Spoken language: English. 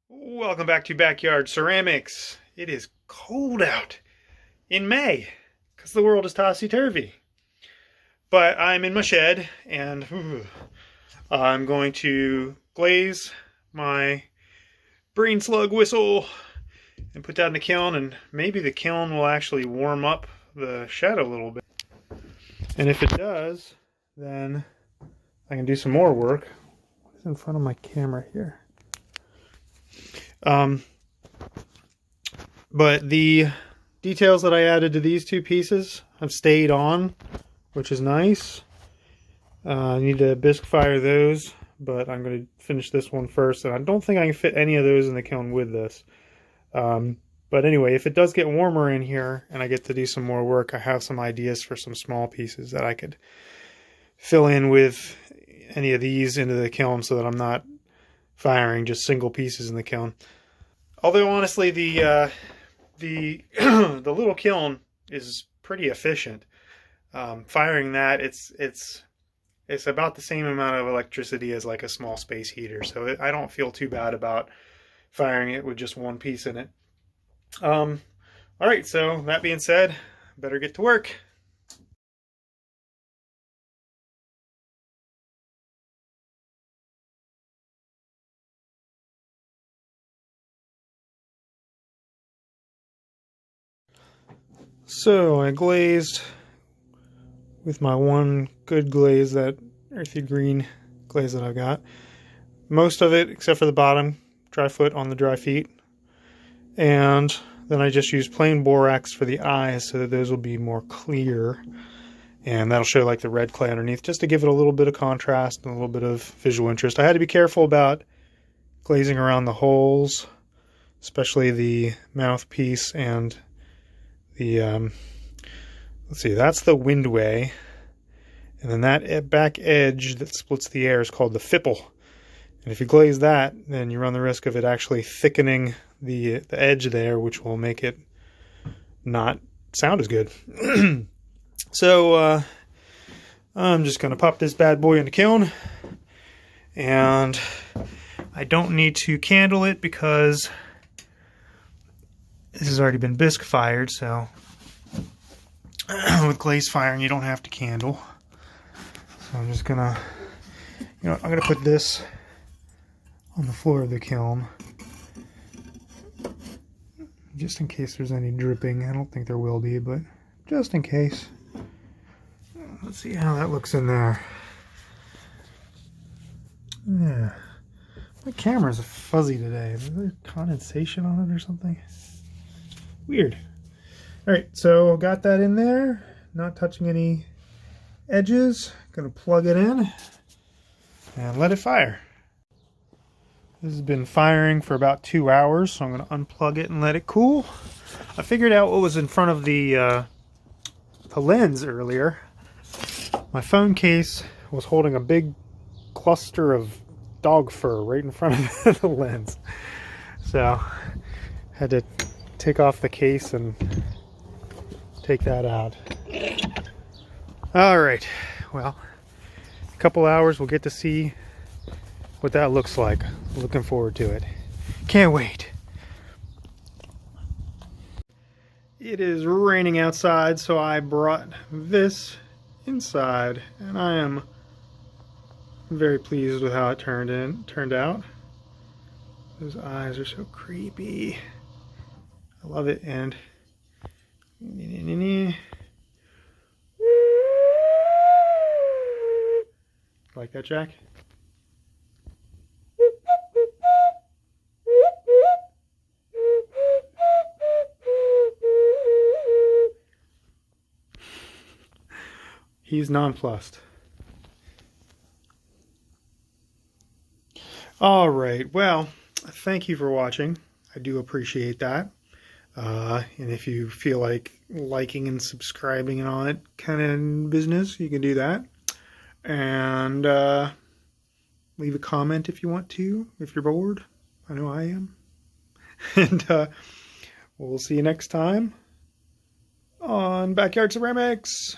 Welcome back to Backyard Ceramics. It is cold out in May because the world is topsy-turvy. But I'm in my shed and I'm going to glaze my brain slug whistle and put that in the kiln, and maybe the kiln will actually warm up the shed a little bit. And if it does, then I can do some more work. What is in front of my camera here? But the details that I added to these two pieces have stayed on, which is nice. I need to bisque fire those, but I'm going to finish this one first, and I don't think I can fit any of those in the kiln with this. But anyway, if it does get warmer in here and I get to do some more work, I have some ideas for some small pieces that I could fill in with any of these into the kiln so that I'm not firing just single pieces in the kiln. Although honestly, the little kiln is pretty efficient. Firing that, it's about the same amount of electricity as like a small space heater, so I don't feel too bad about firing it with just one piece in it. All right, so that being said, better get to work. So I glazed with my one good glaze, that earthy green glaze that I got. Most of it, except for the bottom, dry foot on the dry feet. And then I just used plain borax for the eyes so that those will be more clear. And that'll show like the red clay underneath, just to give it a little bit of contrast and a little bit of visual interest. I had to be careful about glazing around the holes, especially the mouthpiece and the, let's see, that's the windway. And then that back edge that splits the air is called the fipple. And if you glaze that, then you run the risk of it actually thickening the edge there, which will make it not sound as good. So I'm just going to pop this bad boy in the kiln. And I don't need to candle it because this has already been bisque fired, so with glaze firing you don't have to candle. So I'm just gonna, I'm gonna put this on the floor of the kiln just in case there's any dripping. I don't think there will be, but just in case. Let's see how that looks in there. Yeah, my camera's fuzzy today. Is there condensation on it or something? Weird. Alright, so got that in there, not touching any edges. Gonna plug it in and let it fire. This has been firing for about 2 hours, so I'm gonna unplug it and let it cool. I figured out what was in front of the lens earlier. My phone case was holding a big cluster of dog fur right in front of the lens. So had to take off the case and take that out. All right, well, a couple hours we'll get to see what that looks like. Looking forward to it. Can't wait. It is raining outside, so I brought this inside, and I am very pleased with how it turned out. Those eyes are so creepy. I love it. And like that, Jack? He's nonplussed. All right, well, thank you for watching. I do appreciate that. And if you feel like liking and subscribing and all that kind of business, you can do that. And leave a comment if you want to, if you're bored. I know I am. And we'll see you next time on Backyard Ceramics.